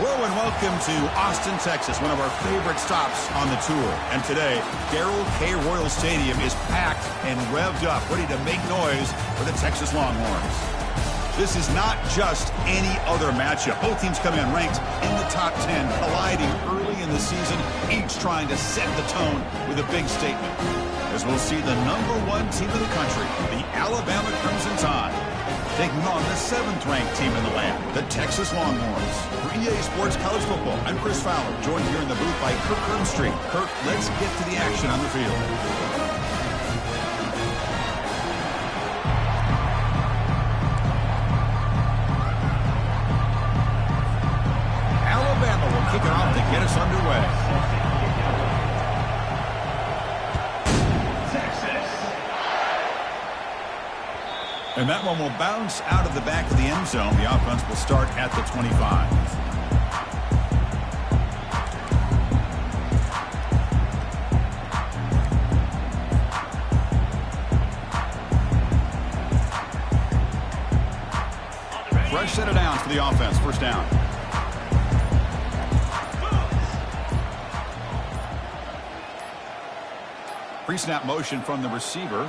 Hello and welcome to Austin, Texas, one of our favorite stops on the tour. And today, Darrell K. Royal Stadium is packed and revved up, ready to make noise for the Texas Longhorns. This is not just any other matchup. Both teams coming in ranked in the top 10, colliding early in the season, each trying to set the tone with a big statement. As we'll see the #1 team in the country, the Alabama Crimson Tide, taking on the 7th-ranked team in the land, the Texas Longhorns. For EA Sports College Football, I'm Chris Fowler, joined here in the booth by Kirk Herbstreit. Kirk, let's get to the action on the field. Alabama will kick it off to get us underway. And that one will bounce out of the back of the end zone. The offense will start at the 25. Fresh set of downs for the offense. First down. Pre-snap motion from the receiver.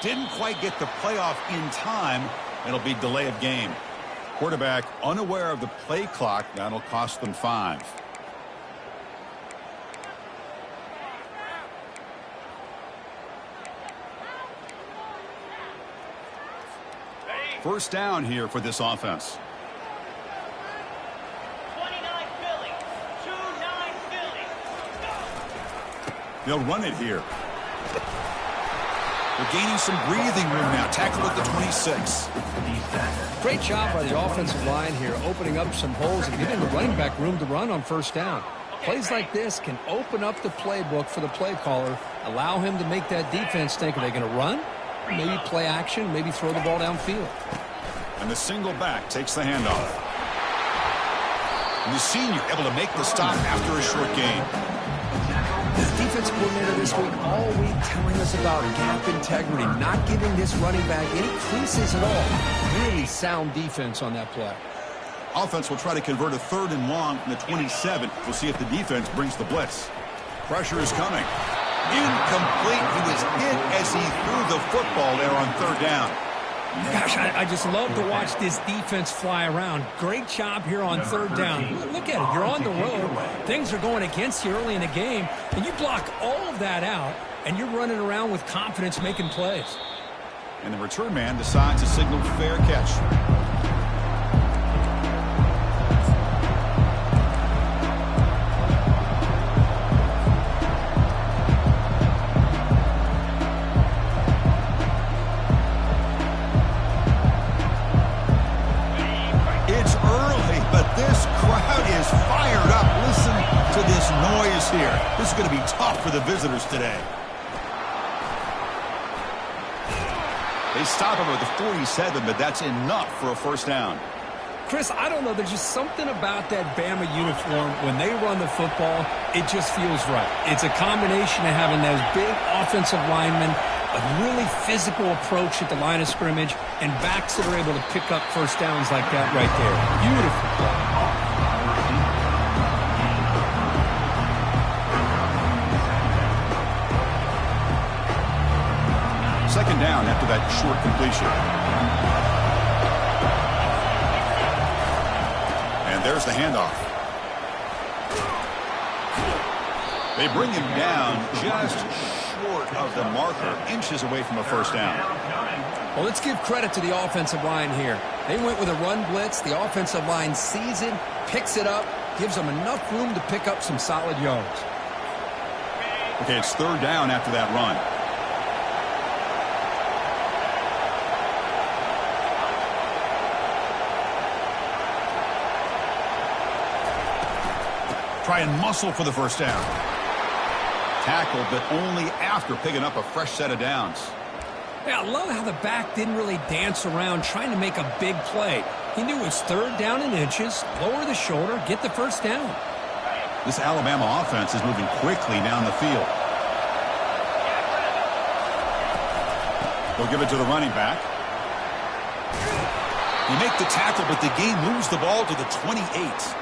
Didn't quite get the playoff in time. It'll be delay of game. Quarterback unaware of the play clock. That'll cost them 5. First down here for this offense. 29 Philly. 2-9 Philly. They'll run it here. They're gaining some breathing room now. Tackle at the 26. Great job by the offensive line here, opening up some holes and giving the running back room to run on first down. Plays like this can open up the playbook for the play caller, allow him to make that defense think, are they going to run? Maybe play action, maybe throw the ball downfield. And the single back takes the handoff. And the senior able to make the stop after a short gain. Defense coordinator this week, all week telling us about gap integrity, not giving this running back any creases at all. Really sound defense on that play. Offense will try to convert a 3rd and long from the 27. We'll see if the defense brings the blitz. Pressure is coming. Incomplete. He was hit as he threw the football there on 3rd down. Gosh, I just love to watch this defense fly around. Great job here on 3rd down. Look at it. You're on the road. Things are going against you early in the game, and you block all of that out, and you're running around with confidence making plays. And the return man decides to signal fair catch. Here. This is going to be tough for the visitors today. They stop him at the 47, but that's enough for a first down. Chris, I don't know. There's just something about that Bama uniform. When they run the football, it just feels right. It's a combination of having those big offensive linemen, a really physical approach at the line of scrimmage, and backs that are able to pick up first downs like that right there. Beautiful play. Second down after that short completion. And there's the handoff. They bring him down just short of the marker, inches away from a first down. Well, let's give credit to the offensive line here. They went with a run blitz. The offensive line sees it, picks it up, gives them enough room to pick up some solid yards. Okay, it's 3rd down after that run. Try and muscle for the first down. Tackled, but only after picking up a fresh set of downs. Yeah, I love how the back didn't really dance around trying to make a big play. He knew it was 3rd down in inches, lower the shoulder, get the first down. This Alabama offense is moving quickly down the field. They'll give it to the running back. He make the tackle, but the game moves the ball to the 28.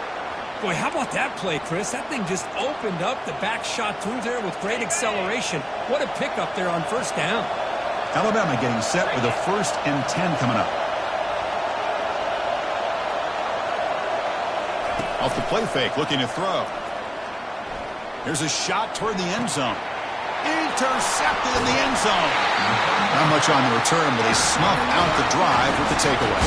Boy, how about that play, Chris? That thing just opened up. The back shot through there with great acceleration. What a pickup there on first down. Alabama getting set with a 1st and 10 coming up. Off the play fake, looking to throw. Here's a shot toward the end zone. Intercepted in the end zone. Not much on the return, but they snuff out the drive with the takeaway.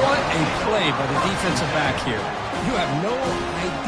What a play by the defensive back here. You have no idea.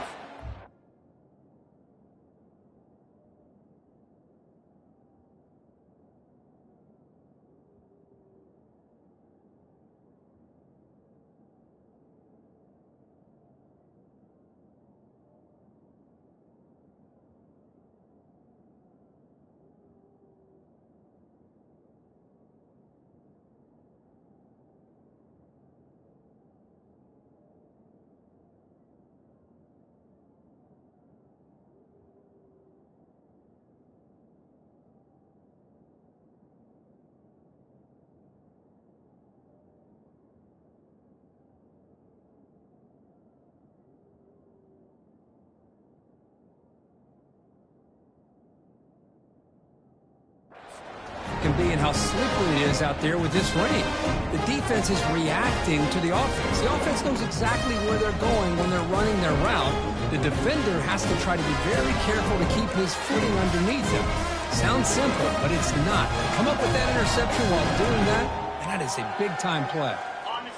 Can be and how slippery it is out there with this rain. The defense is reacting to the offense. The offense knows exactly where they're going when they're running their route. The defender has to try to be very careful to keep his footing underneath him. Sounds simple, but it's not. Come up with that interception while doing that, and that is a big-time play.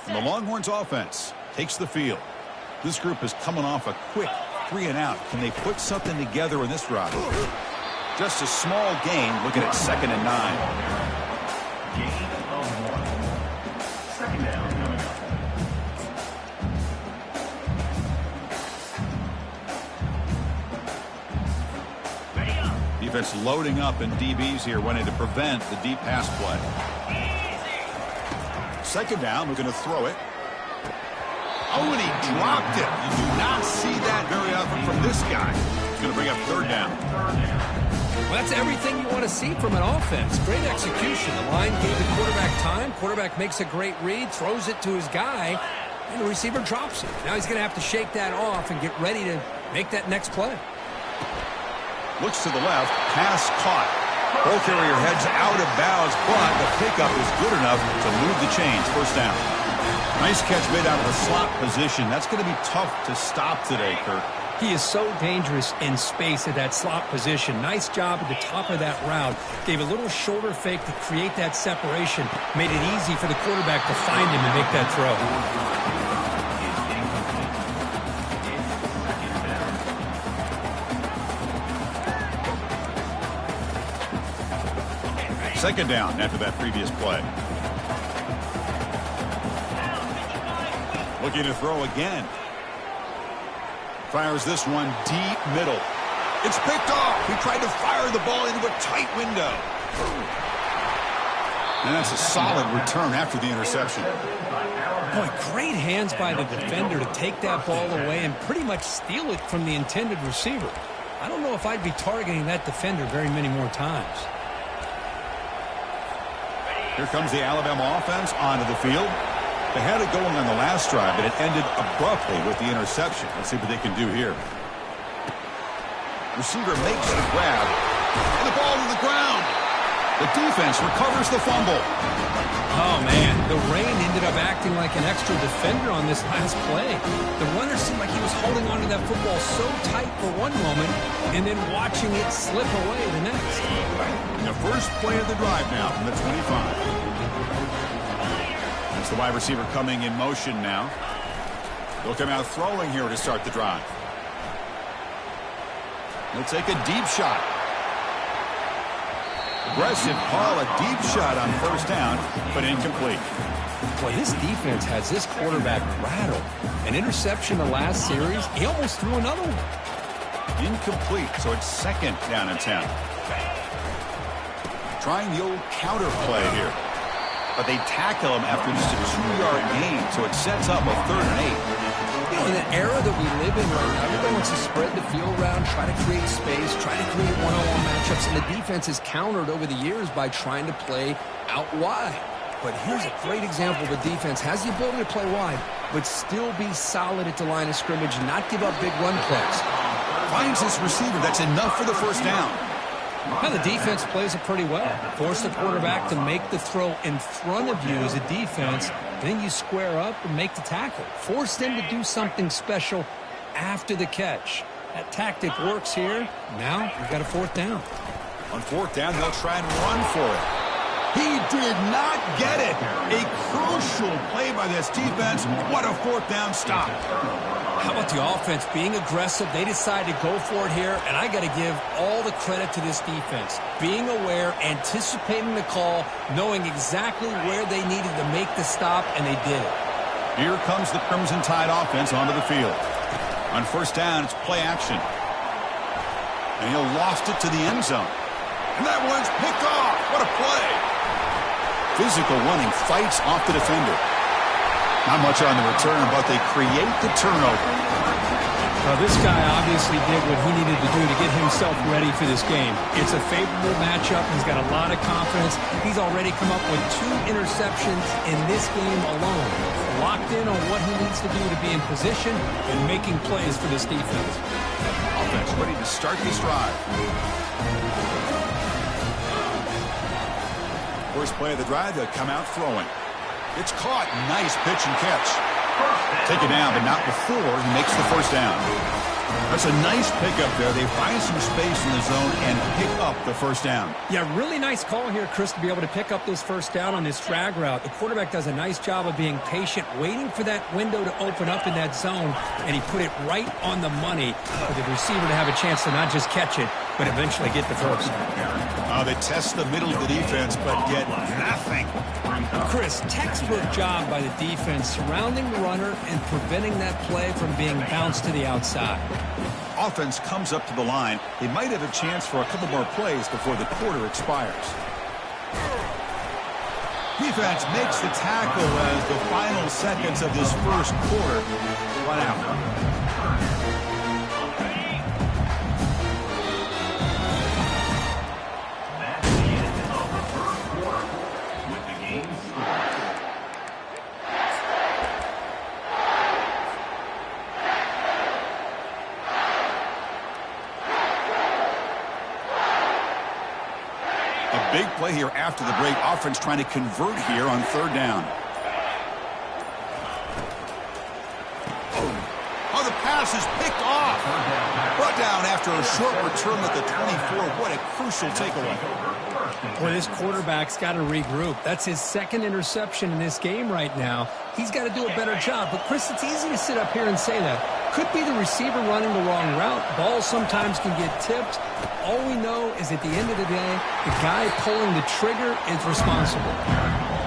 The Longhorns offense takes the field. This group is coming off a quick 3-and-out. Can they put something together in this drive? Just a small gain, looking at 2nd and 9. Gain of 1. 2nd down coming up. Ready up. Defense loading up, and DBs here wanting to prevent the deep pass play. Easy. 2nd down, looking to throw it. Oh, and he dropped it. You do not see that very often from this guy. He's going to bring up 3rd down. Well, that's everything you want to see from an offense. Great execution. The line gave the quarterback time. Quarterback makes a great read, throws it to his guy, and the receiver drops it. Now he's going to have to shake that off and get ready to make that next play. Looks to the left. Pass caught. Ball carrier heads out of bounds, but the pickup is good enough to move the chains. 1st down. Nice catch made out of the slot position. That's going to be tough to stop today, Kirk. He is so dangerous in space at that slot position. Nice job at the top of that route. Gave a little shoulder fake to create that separation. Made it easy for the quarterback to find him and make that throw. Second down after that previous play. Looking to throw again. Fires this one deep middle. It's picked off. He tried to fire the ball into a tight window. And that's a solid return after the interception. Boy, great hands by the defender to take that ball away and pretty much steal it from the intended receiver. I don't know if I'd be targeting that defender very many more times. Here comes the Alabama offense onto the field. They had it going on the last drive, but it ended abruptly with the interception. Let's see what they can do here. Receiver makes the grab, and the ball to the ground. The defense recovers the fumble. Oh, man, the rain ended up acting like an extra defender on this last play. The runner seemed like he was holding onto that football so tight for one moment and then watching it slip away the next. The first play of the drive now from the 25. That's the wide receiver coming in motion now. They'll come out throwing here to start the drive. They'll take a deep shot. Aggressive call, a deep shot on 1st down, but incomplete. Boy, this defense has this quarterback rattled. An interception the last series, he almost threw another one. Incomplete, so it's 2nd down and 10. Trying the old counter play here. But they tackle him after just a 2-yard gain, so it sets up a 3rd and 8. You know, in the era that we live in right now, everybody wants to spread the field around, try to create space, try to create one-on-one matchups, and the defense is countered over the years by trying to play out wide. but here's a great example. The defense has the ability to play wide, but still be solid at the line of scrimmage and not give up big run plays. Finds his receiver. That's enough for the first down. Now the defense plays it pretty well. Force the quarterback to make the throw in front of you as a defense. Then you square up and make the tackle. Force them to do something special after the catch. That tactic works here. Now we've got a fourth down. On fourth down, they'll try and run for it. He did not get it. A crucial play by this defense. What a fourth down stop. How about the offense being aggressive? They decide to go for it here, and I got to give all the credit to this defense. Being aware, anticipating the call, knowing exactly where they needed to make the stop, and they did it. Here comes the Crimson Tide offense onto the field. On first down, it's play action. And he'll lost it to the end zone. And that one's picked off. What a play. Physical running, fights off the defender. Not much on the return, but they create the turnover. Well, this guy obviously did what he needed to do to get himself ready for this game. It's a favorable matchup. He's got a lot of confidence. He's already come up with 2 interceptions in this game alone. Locked in on what he needs to do to be in position and making plays for this defense. Offense ready to start this drive. First play of the drive, they'll come out throwing. It's caught. Nice pitch and catch. Take it down, but not before he makes the first down. That's a nice pickup there. They find some space in the zone and pick up the first down. Yeah, really nice call here, Chris, to be able to pick up this first down on this drag route. The quarterback does a nice job of being patient, waiting for that window to open up in that zone, and he put it right on the money for the receiver to have a chance to not just catch it, but eventually get the first. They test the middle of the defense, but get nothing. Chris, textbook job by the defense surrounding the runner and preventing that play from being bounced to the outside. Offense comes up to the line. They might have a chance for a couple more plays before the quarter expires. Defense makes the tackle as the final seconds of this first quarter run out. Big play here after the break. Offense trying to convert here on third down. Oh, the pass is picked off. Brought down after a short return at the 24. What a crucial takeaway. Boy, this quarterback's got to regroup. That's his second interception in this game right now. He's got to do a better job. But, Chris, it's easy to sit up here and say that. Could be the receiver running the wrong route. Balls sometimes can get tipped. All we know is at the end of the day, the guy pulling the trigger is responsible.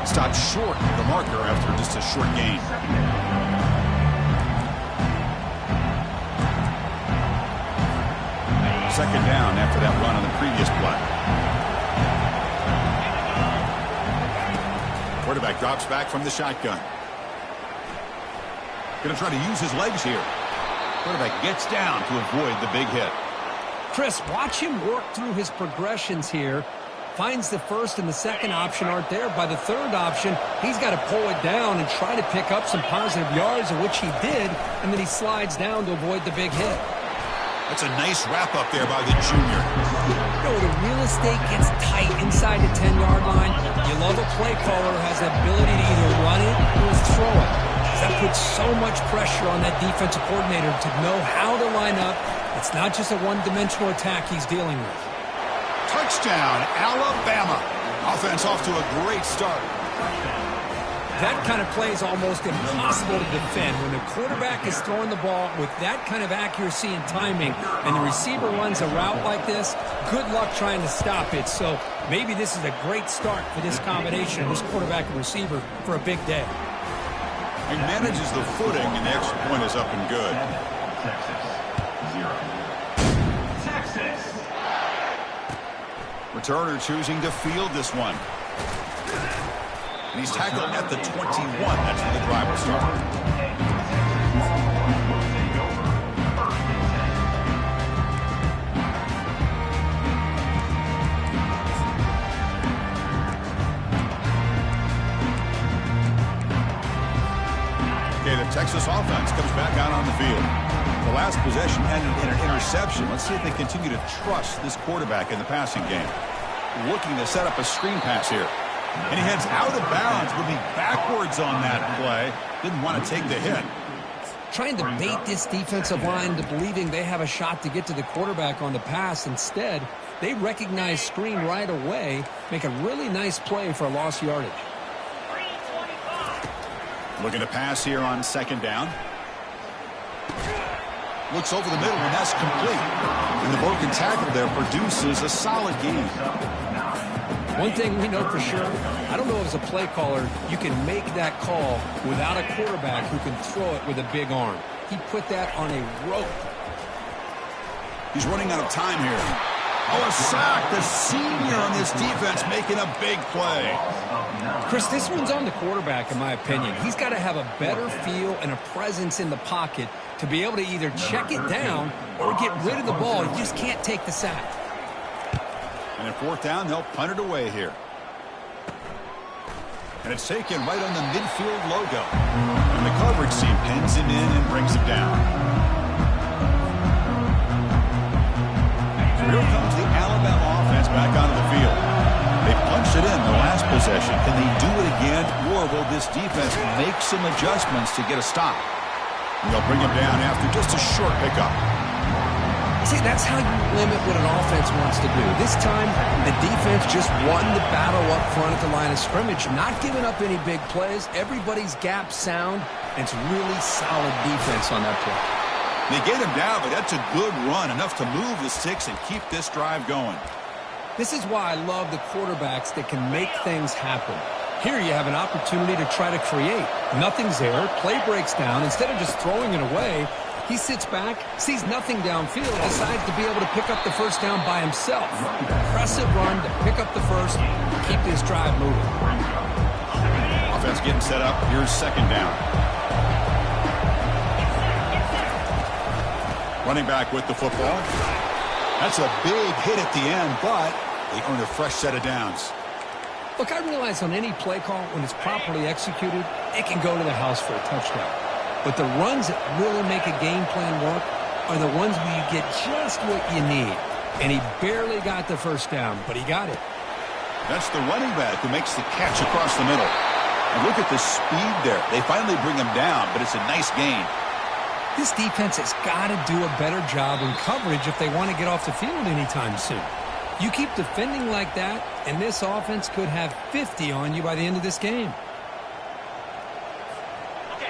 Stopped short of the marker after just a short gain. Second down after that run on the previous play. Quarterback drops back from the shotgun. Going to try to use his legs here. Quarterback gets down to avoid the big hit. Chris, watch him work through his progressions here. Finds the first and the second option aren't there. By the third option, he's got to pull it down and try to pick up some positive yards, of which he did, and then he slides down to avoid the big hit. That's a nice wrap up there by the junior. You know, the real estate gets tight inside the 10-yard line. You love a play caller who has the ability to either run it or throw it. That puts so much pressure on that defensive coordinator to know how to line up. It's not just a one-dimensional attack he's dealing with. Touchdown, Alabama. Offense off to a great start. That kind of play is almost impossible to defend. When the quarterback is throwing the ball with that kind of accuracy and timing, and the receiver runs a route like this, good luck trying to stop it. So maybe this is a great start for this combination of this quarterback and receiver for a big day. He manages the footing, and the extra point is up and good. Texas. Returner choosing to field this one. And he's tackled at the 21. That's where the drive will start. Texas offense comes back out on the field. The last possession ended in an interception. Let's see if they continue to trust this quarterback in the passing game. Looking to set up a screen pass here. And he heads out of bounds, moving backwards on that play. Didn't want to take the hit. Trying to bait this defensive line to believing they have a shot to get to the quarterback on the pass. Instead, they recognize screen right away, make a really nice play for a lost yardage. 325. Looking to pass here on second down. Looks over the middle, and that's complete. And the broken tackle there produces a solid gain. One thing we know for sure, I don't know as a play caller, you can make that call without a quarterback who can throw it with a big arm. He put that on a rope. He's running out of time here. Oh, a sack. The senior on this defense making a big play. Chris, this one's on the quarterback, in my opinion. He's got to have a better feel and a presence in the pocket to be able to either check it down or get rid of the ball. You just can't take the sack. And at fourth down, they'll punt it away here. And it's taken right on the midfield logo. And the coverage team pins him in and brings him down. So here comes the Alabama offense back onto the field. They punched it in the last possession. Can they do it again, or will this defense make some adjustments to get a stop? And they'll bring him down after just a short pickup. See, that's how you limit what an offense wants to do. This time, the defense just won the battle up front at the line of scrimmage, not giving up any big plays. Everybody's gap sound, and it's really solid defense on that play. They get him down, but that's a good run, enough to move the sticks and keep this drive going. This is why I love the quarterbacks that can make things happen. Here you have an opportunity to try to create. Nothing's there. Play breaks down. Instead of just throwing it away, he sits back, sees nothing downfield, decides to be able to pick up the first down by himself. Impressive run to pick up the first, keep this drive moving. Offense getting set up. Here's second down. Running back with the football. That's a big hit at the end, but they earn a fresh set of downs. Look, I realize on any play call, when it's properly executed, it can go to the house for a touchdown. But the runs that really make a game plan work are the ones where you get just what you need. And he barely got the first down, but he got it. That's the running back who makes the catch across the middle. And look at the speed there. They finally bring him down, but it's a nice gain. This defense has got to do a better job in coverage if they want to get off the field anytime soon. You keep defending like that, and this offense could have 50 on you by the end of this game.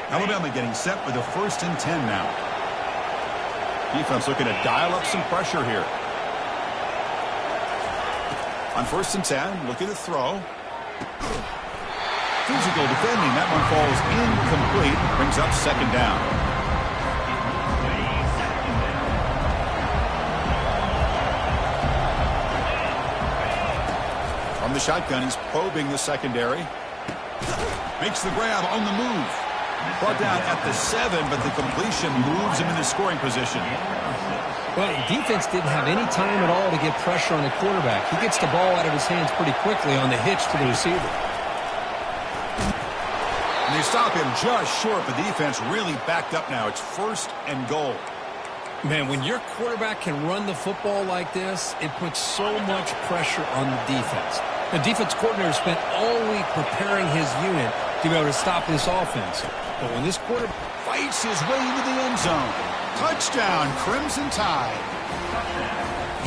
Alabama getting set with a 1st and 10 now. Defense looking to dial up some pressure here. On 1st and 10, looking to throw. Physical defending. That one falls incomplete. Brings up second down. From the shotgun, he's probing the secondary. Makes the grab on the move. Brought down at the 7, but the completion moves him into scoring position. Well, defense didn't have any time at all to get pressure on the quarterback. He gets the ball out of his hands pretty quickly on the hitch to the receiver. And they stop him just short. The defense really backed up now. It's 1st and goal. Man, when your quarterback can run the football like this, it puts so much pressure on the defense. The defense coordinator spent all week preparing his unit to be able to stop this offense. But when this quarterback fights his way into the end zone. Touchdown, Crimson Tide.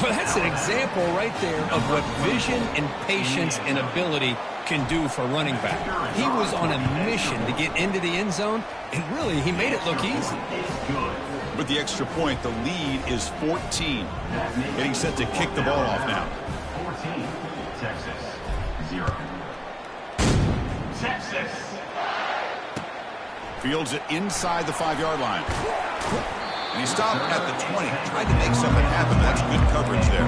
Well, that's an example right there of what vision and patience and ability can do for running back. He was on a mission to get into the end zone, and really, he made it look easy. With the extra point, the lead is 14. Getting set to kick the ball off now. 14, Texas, 0. Texas. Fields it inside the 5-yard line. And he stopped at the 20. Tried to make something happen. That's good coverage there.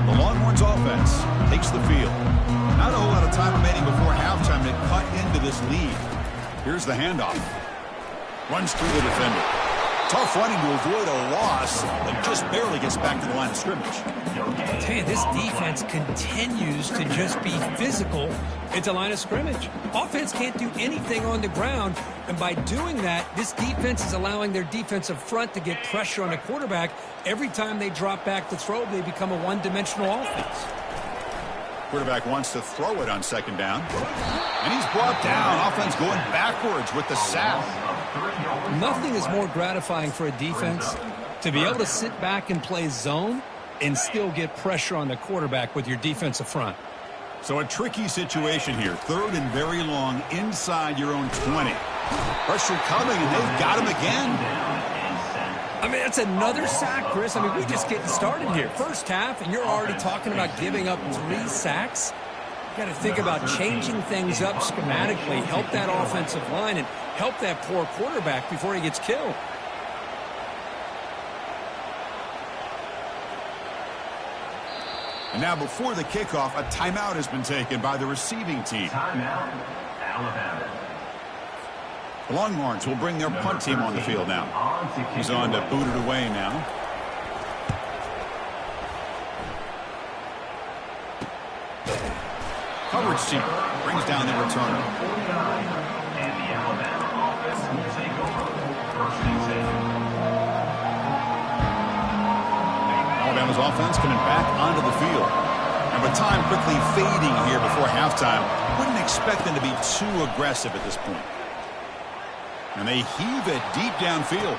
The Longhorns offense takes the field. Not a whole lot of time remaining before halftime to cut into this lead. Here's the handoff. Runs through the defender. Tough running to avoid a loss, but just barely gets back to the line of scrimmage. I tell you, this defense continues to just be physical at the line of scrimmage. Offense can't do anything on the ground, and by doing that, this defense is allowing their defensive front to get pressure on the quarterback. Every time they drop back to throw, they become a one-dimensional offense. Quarterback wants to throw it on second down. And he's brought down. Offense going backwards with the sack. Nothing is more gratifying for a defense to be able to sit back and play zone and still get pressure on the quarterback with your defensive front. So a tricky situation here. Third and very long inside your own 20. Pressure coming, and they've got him again. I mean, that's another sack, Chris. I mean, we're just getting started here. First half, and you're already talking about giving up 3 sacks. You got to think about changing things up schematically, help that offensive line, and help that poor quarterback before he gets killed. And now before the kickoff, a timeout has been taken by the receiving team. Timeout, Alabama. The Longhorns will bring their punt team on the field now. He's on to boot it away now. Coverage team brings down the returner. And the Alabama offense will take over. First and 10. Alabama's offense coming back onto the field. And with time quickly fading here before halftime, wouldn't expect them to be too aggressive at this point. And they heave it deep downfield.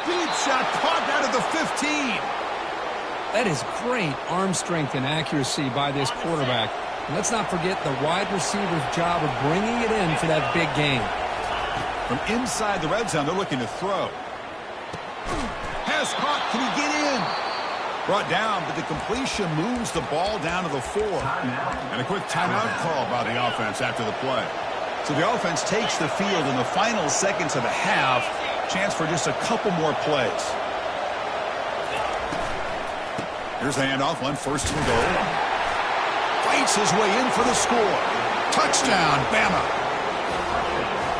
Deep shot caught out of the 15. That is great arm strength and accuracy by this quarterback. And let's not forget the wide receiver's job of bringing it in for that big game. From inside the red zone, they're looking to throw. Pass caught. Can he get in? Brought down, but the completion moves the ball down to the 4. And a quick timeout call by the offense after the play. So the offense takes the field in the final seconds of the half. Chance for just a couple more plays. Here's the handoff on first and goal. Fights his way in for the score. Touchdown, Bama.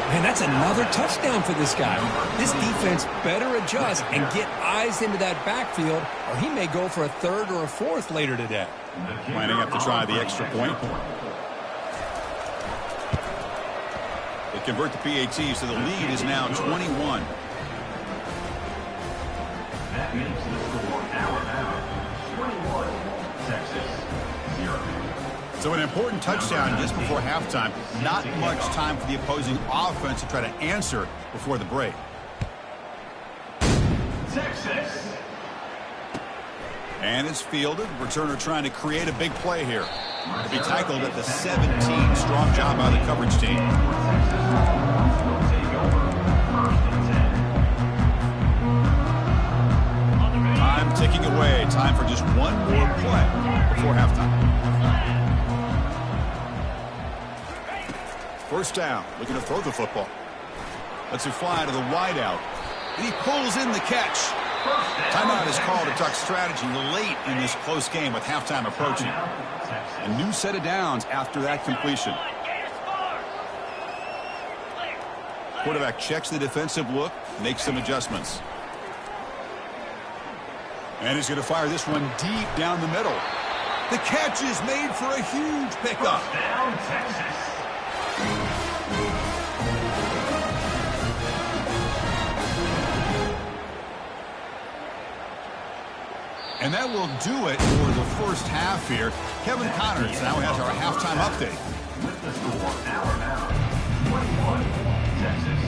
Man, that's another touchdown for this guy. This defense better adjust and get eyes into that backfield, or he may go for a 3rd or a 4th later today. Lining up to try the extra point. They convert the PAT, so the lead is now 21. That makes the score Alabama 21, Texas 0. So an important touchdown just before halftime. Not much time for the opposing offense to try to answer before the break. Texas. And it's fielded. Returner trying to create a big play here. To be tackled at the 17. Strong job by the coverage team. Time ticking away. Time for just one more play before halftime. First down. Looking to throw the football. Lets it fly to the wideout. And he pulls in the catch. Timeout is called to talk strategy late in this close game with halftime approaching. A new set of downs after that completion. Quarterback checks the defensive look, makes some adjustments. And he's going to fire this one deep down the middle. The catch is made for a huge pickup. Down Texas. And that will do it for the first half here. Kevin Connors now has our halftime update. With the score, Alabama 21, Texas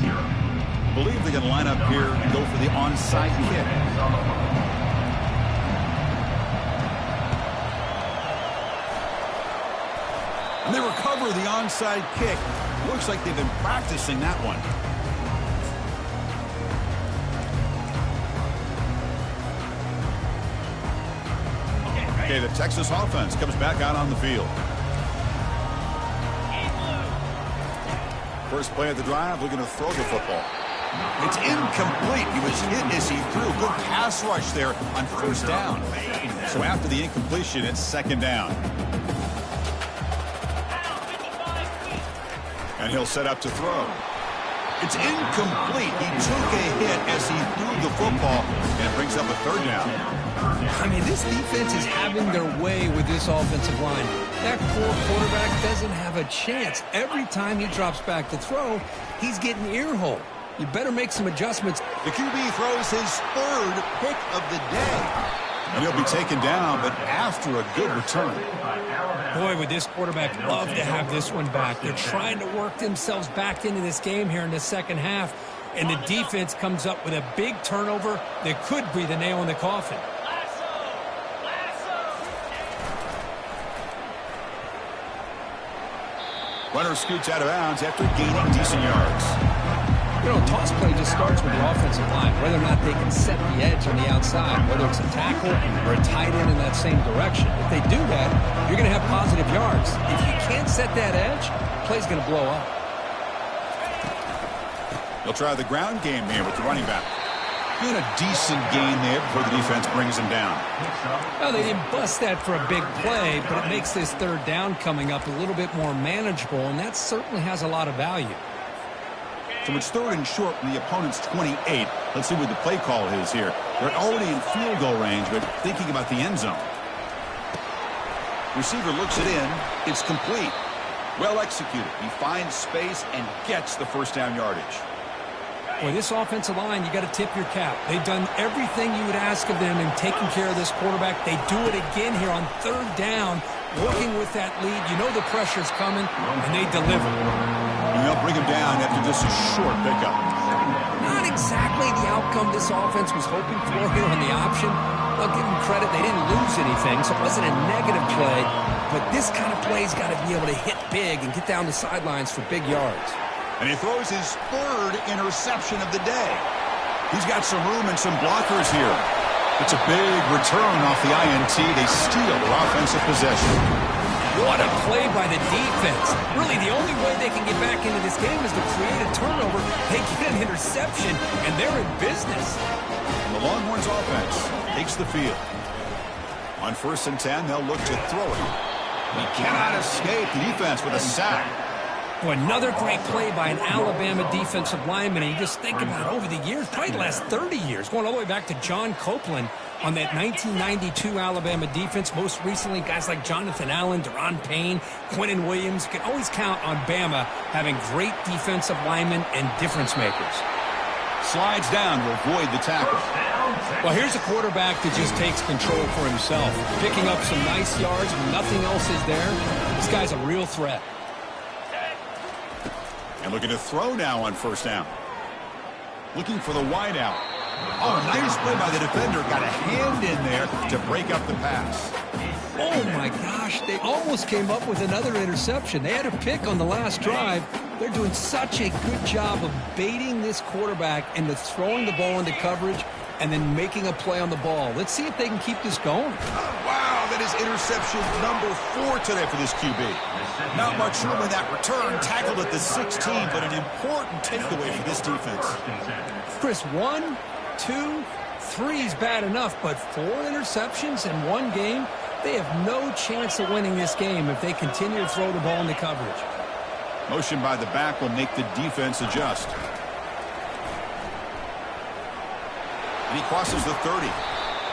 0. I believe they're going to line up here and go for the onside kick. And they recover the onside kick. Looks like they've been practicing that one. Okay, the Texas offense comes back out on the field. First play of the drive, looking to throw the football. It's incomplete. He was hit as he threw. Good pass rush there on first down. So after the incompletion, it's second down. And he'll set up to throw. It's incomplete. He took a hit as he threw the football, and it brings up a third down. I mean, this defense is having their way with this offensive line. That poor quarterback doesn't have a chance. Every time he drops back to throw, he's getting earhole. You better make some adjustments. The QB throws his third pick of the day. And he'll be taken down, but after a good return. Boy, would this quarterback love to have this one back. They're trying to work themselves back into this game here in the second half, and the defense comes up with a big turnover that could be the nail in the coffin. Runner scoots out of bounds after gaining decent yards. You know, toss play just starts with the offensive line, whether or not they can set the edge on the outside, whether it's a tackle or a tight end in that same direction. If they do that, you're going to have positive yards. If you can't set that edge, the play's going to blow up. They'll try the ground game here with the running back. Doing a decent gain there before the defense brings him down. Well, they didn't bust that for a big play, but it makes this third down coming up a little bit more manageable, and that certainly has a lot of value. So it's third and short from the opponent's 28. Let's see what the play call is here. They're already in field goal range, but thinking about the end zone. Receiver looks it in. It's complete. Well executed. He finds space and gets the first down yardage. Boy, this offensive line, you got to tip your cap. They've done everything you would ask of them in taking care of this quarterback. They do it again here on third down, working with that lead. You know the pressure's coming, and they deliver. And they'll bring him down after just a short pickup. Not exactly the outcome this offense was hoping for here on the option. I'll give them credit. They didn't lose anything, so it wasn't a negative play. But this kind of play's got to be able to hit big and get down the sidelines for big yards. And he throws his third interception of the day. He's got some room and some blockers here. It's a big return off the INT. They steal their offensive possession. What a play by the defense. Really, the only way they can get back into this game is to create a turnover. They get an interception, and they're in business. And the Longhorns offense takes the field. On 1st and 10, they'll look to throw it. He cannot escape the defense with a sack. Well, another great play by an Alabama defensive lineman. And you just think about it over the years, probably the last 30 years, going all the way back to John Copeland on that 1992 Alabama defense. Most recently, guys like Jonathan Allen, Deron Payne, Quentin Williams. You can always count on Bama having great defensive linemen and difference makers. Slides down to avoid the tackle. Well, here's a quarterback that just takes control for himself. Picking up some nice yards when nothing else is there. This guy's a real threat. And looking to throw now on 1st down. Looking for the wideout. Oh, nice play by the defender. Got a hand in there to break up the pass. Oh, my gosh. They almost came up with another interception. They had a pick on the last drive. They're doing such a good job of baiting this quarterback into throwing the ball into coverage and then making a play on the ball. Let's see if they can keep this going. Wow, that is interception number 4 today for this QB. Not much room in that return. Tackled at the 16, but an important takeaway for this defense. Chris, 1, 2, 3 is bad enough, but 4 interceptions in one game, they have no chance of winning this game if they continue to throw the ball into coverage. Motion by the back will make the defense adjust. And he crosses the 30.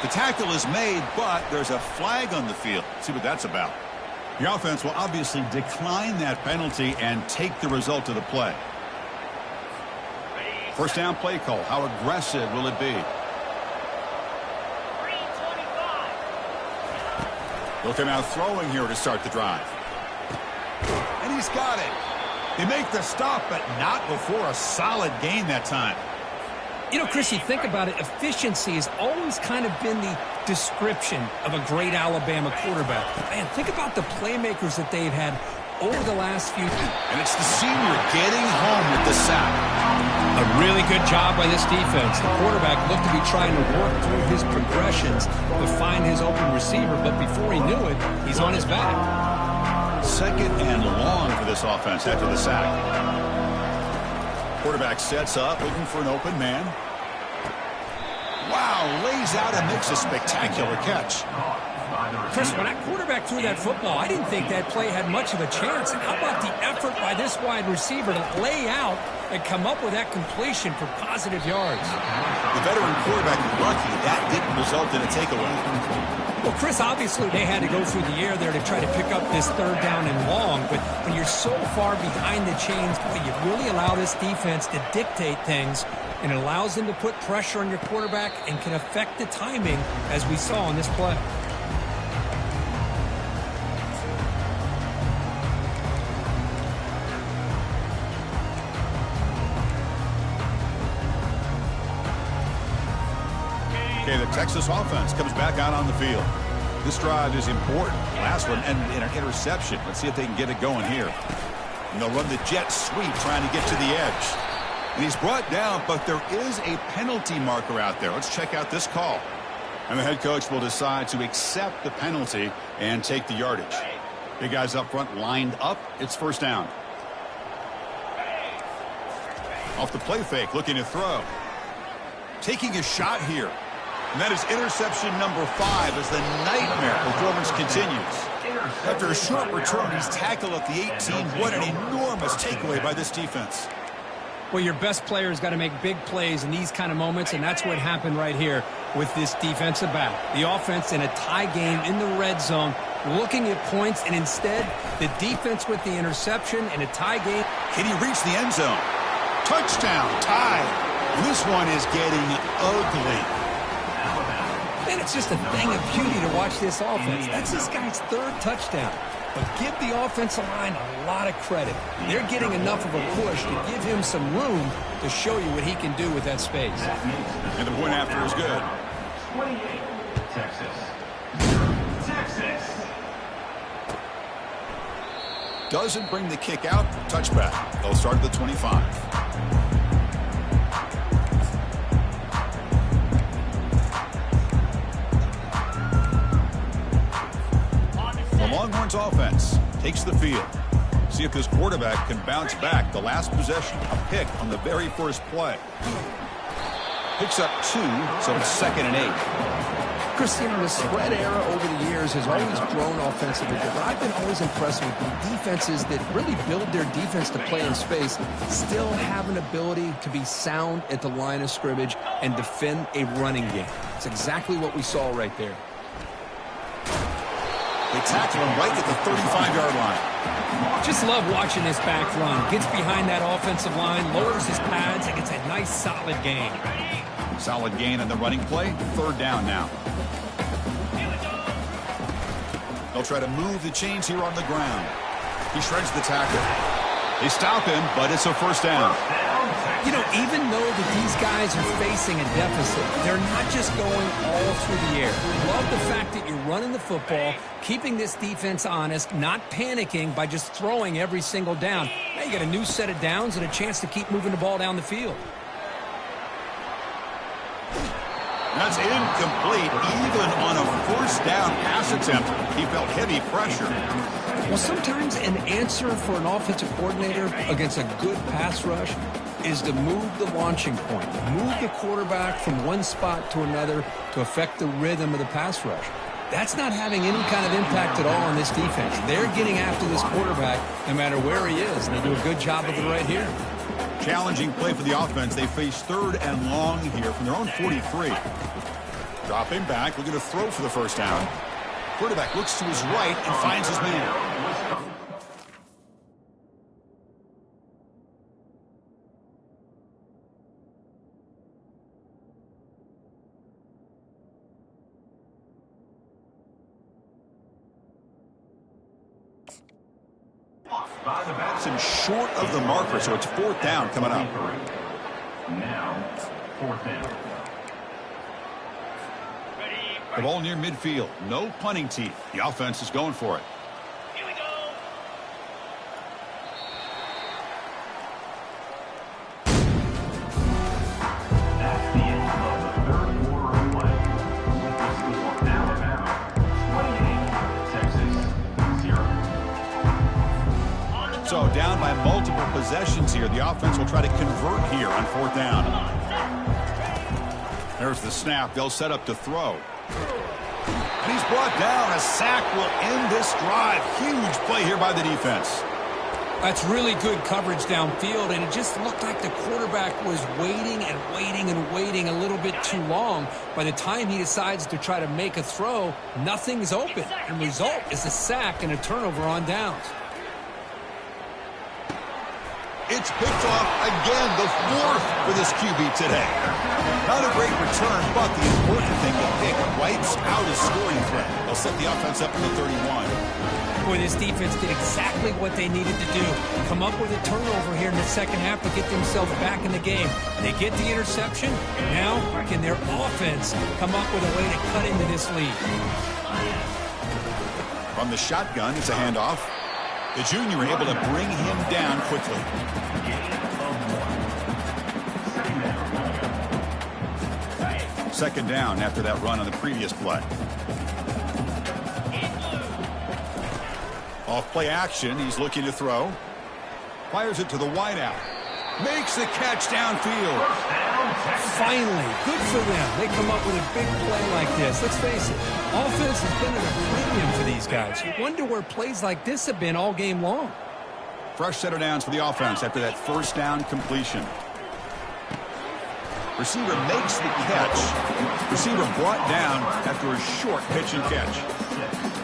The tackle is made, but there's a flag on the field. Let's see what that's about. The offense will obviously decline that penalty and take the result of the play. 1st down play call. How aggressive will it be? 325. They'll come out throwing here to start the drive. And he's got it. They make the stop, but not before a solid gain that time. You know, Chris, you think about it, efficiency has always kind of been the description of a great Alabama quarterback. Man, think about the playmakers that they've had over the last few years. And it's the senior getting home with the sack. A really good job by this defense. The quarterback looked to be trying to work through his progressions to find his open receiver, but before he knew it, he's on his back. 2nd and long for this offense after the sack. Quarterback sets up, looking for an open man. Wow, lays out and makes a spectacular catch. Chris, when that quarterback threw that football, I didn't think that play had much of a chance. How about the effort by this wide receiver to lay out and come up with that completion for positive yards? The veteran quarterback was lucky that didn't result in a takeaway. Well, Chris, obviously they had to go through the air there to try to pick up this third down and long, but when you're so far behind the chains, boy, you really allow this defense to dictate things, and it allows them to put pressure on your quarterback and can affect the timing, as we saw on this play. Okay, the Texas offense comes back out on the field. This drive is important. Last one ended in an interception. Let's see if they can get it going here. And they'll run the jet sweep trying to get to the edge. And he's brought down, but there is a penalty marker out there. Let's check out this call. And the head coach will decide to accept the penalty and take the yardage. Big guys up front lined up. It's first down. Off the play fake, looking to throw. Taking a shot here. And that is interception number 5 as the nightmare performance continues. After a short return, he's tackled at the 18. What an enormous takeaway by this defense. Well, your best player's got to make big plays in these kind of moments, and that's what happened right here with this defensive back. The offense in a tie game in the red zone, looking at points, and instead, the defense with the interception in a tie game. Can he reach the end zone? Touchdown, tied. And this one is getting ugly. And it's just a thing of beauty to watch this offense. That's this guy's 3rd touchdown. But give the offensive line a lot of credit. They're getting enough of a push to give him some room to show you what he can do with that space. And the point after is good. 28, Texas. Doesn't bring the kick out. Touchback. They'll start at the 25. Longhorns offense takes the field. See if this quarterback can bounce back. The last possession, a pick on the very first play. Picks up 2, so it's 2nd and 8. Christian, the spread era over the years has always grown offensively, but I've been always impressed with the defenses that really build their defense to play in space, still have an ability to be sound at the line of scrimmage and defend a running game. It's exactly what we saw right there. They tackle him right at the 35-yard line. Just love watching this back run. Gets behind that offensive line, lowers his pads, and gets a nice solid gain. Solid gain on the running play. 3rd down now. They'll try to move the chains here on the ground. He shreds the tackle. They stop him, but it's a first down. You know, even though that these guys are facing a deficit, they're not just going all through the air. Love the fact that you're running the football, keeping this defense honest, not panicking by just throwing every single down. Now you got a new set of downs and a chance to keep moving the ball down the field. That's incomplete. Even on a first down pass attempt, he felt heavy pressure. Well, sometimes an answer for an offensive coordinator against a good pass rush is to move the launching point, move the quarterback from one spot to another to affect the rhythm of the pass rush. That's not having any kind of impact at all on this defense. They're getting after this quarterback no matter where he is, and they do a good job of it right here. Challenging play for the offense. They face 3rd and long here from their own 43. Dropping back, looking to throw for the first down. Quarterback looks to his right and finds his man. Batson short of the marker, so it's 4th down coming up. Now, 4th down. The ball near midfield. No punting teeth. The offense is going for it. Here we go. That's the end of the 3rd quarter of play. With the score, Alabama 28, Texas 0. So down by multiple possessions here. The offense will try to convert here on 4th down. There's the snap. They'll set up to throw. And he's brought down. A sack will end this drive. Huge play here by the defense. That's really good coverage downfield, and it just looked like the quarterback was waiting and waiting and waiting a little bit too long. By the time he decides to try to make a throw, nothing's open. And the result is a sack and a turnover on downs. It's picked off again, the fourth for this QB today. Not a great return, but the important thing, the pick wipes out a scoring threat. They'll set the offense up in the 31. Boy, this defense did exactly what they needed to do. Come up with a turnover here in the second half to get themselves back in the game. They get the interception. Now, can their offense come up with a way to cut into this lead? From the shotgun, it's a handoff. The junior able to bring him down quickly. Second down after that run on the previous play. Off play action, he's looking to throw. Fires it to the wideout. Makes the catch downfield. Finally, good for them. They come up with a big play like this. Let's face it, offense has been at a premium for these guys. You wonder where plays like this have been all game long. Fresh set of downs for the offense after that first down completion. Receiver makes the catch. Receiver brought down after a short pitch and catch.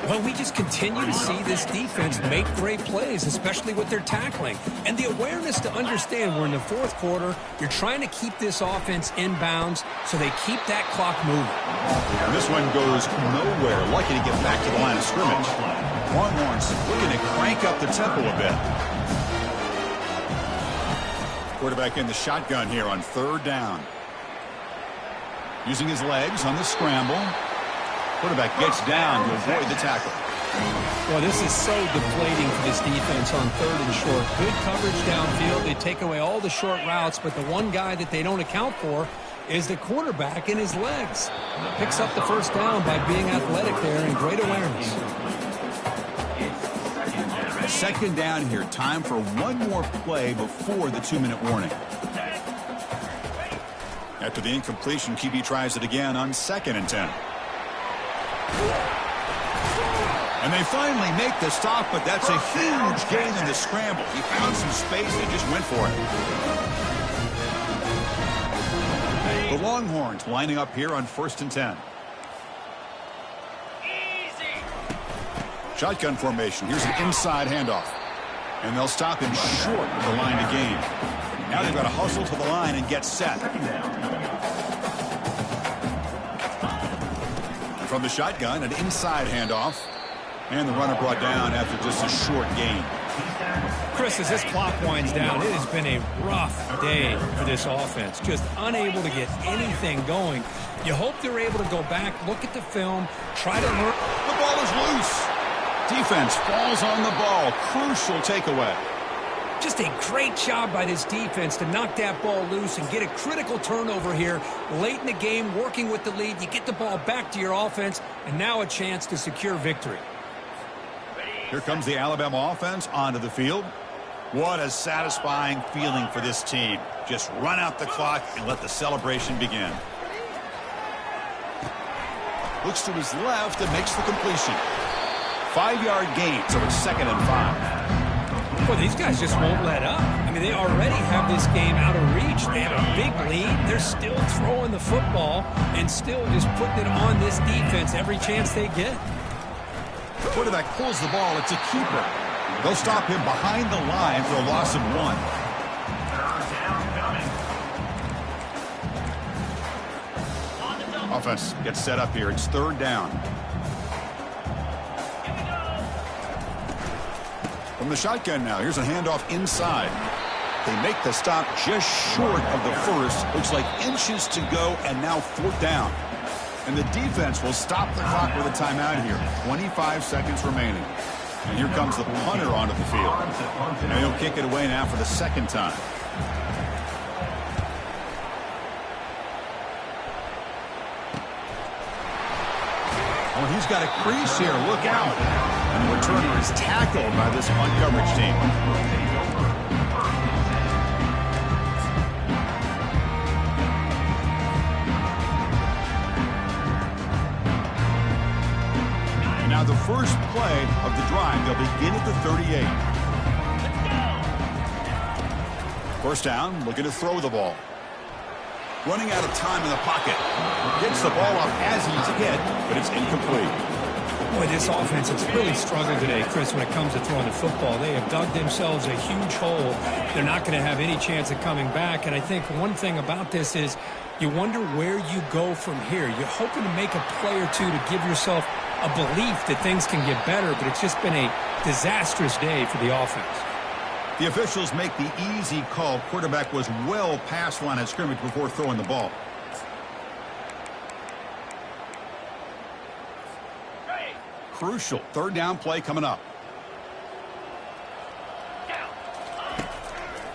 Well, we just continue to see this defense make great plays, especially with their tackling. And the awareness to understand we're in the fourth quarter, you're trying to keep this offense in bounds so they keep that clock moving. And this one goes nowhere. Lucky to get back to the line of scrimmage. Longhorns looking to crank up the tempo a bit. Quarterback in the shotgun here on third down. Using his legs on the scramble. Quarterback gets down to avoid the tackle. Well, this is so deflating for this defense on third and short. Good coverage downfield. They take away all the short routes, but the one guy that they don't account for is the quarterback and his legs. Picks up the first down by being athletic there and great awareness. Second down here. Time for one more play before the 2-minute warning. After the incompletion, QB tries it again on 2nd and 10. And they finally make the stop, but that's a huge gain in the scramble. He found some space and just went for it. The Longhorns lining up here on 1st and 10. Easy. Shotgun formation. Here's an inside handoff. And they'll stop him short of the line to gain. Now they've got to hustle to the line and get set. From the shotgun, an inside handoff. And the runner brought down after just a short gain. Chris, as this clock winds down, it has been a rough day for this offense. Just unable to get anything going. You hope they're able to go back, look at the film, try to learn. The ball is loose. Defense falls on the ball. Crucial takeaway. Just a great job by this defense to knock that ball loose and get a critical turnover here late in the game, working with the lead. You get the ball back to your offense, and now a chance to secure victory. Here comes the Alabama offense onto the field. What a satisfying feeling for this team. Just run out the clock and let the celebration begin. Looks to his left and makes the completion. 5-yard gain, so it's 2nd and 5. Well, these guys just won't let up. I mean, they already have this game out of reach. They have a big lead. They're still throwing the football and still just putting it on this defense every chance they get. The quarterback pulls the ball. It's a keeper. They'll stop him behind the line for a loss of 1. Offense gets set up here. It's 3rd down. From the shotgun now. Here's a handoff inside. They make the stop just short of the first. Looks like inches to go, and now 4th down. And the defense will stop the clock with a timeout here. 25 seconds remaining. And here comes the punter onto the field. And he'll kick it away now for the 2nd time. Oh, he's got a crease here. Look out. And the returner is tackled by this punt coverage team. play of the drive. They'll begin at the 38. First down, looking to throw the ball. Running out of time in the pocket. Gets the ball off as he's hit, but it's incomplete. Boy, this offense has really struggled today, Chris, when it comes to throwing the football. They have dug themselves a huge hole. They're not going to have any chance of coming back. And I think one thing about this is you wonder where you go from here. You're hoping to make a play or two to give yourself a belief that things can get better, but it's just been a disastrous day for the offense. The officials make the easy call. Quarterback was well past line of scrimmage before throwing the ball. Crucial third down play coming up.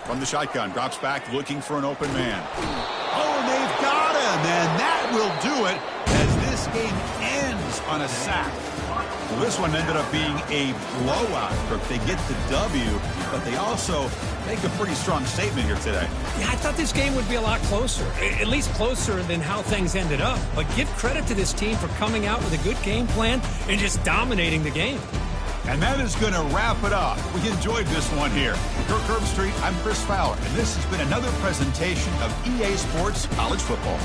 From the shotgun, drops back looking for an open man. Oh, and they've got him, and that will do it as this game ends on a sack. Well, this one ended up being a blowout. They get the W, but they also make a pretty strong statement here today. Yeah, I thought this game would be a lot closer, at least closer than how things ended up. But give credit to this team for coming out with a good game plan and just dominating the game. And that is going to wrap it up. We enjoyed this one here. For Kirk Herbstreit, I'm Chris Fowler, and this has been another presentation of EA Sports College Football.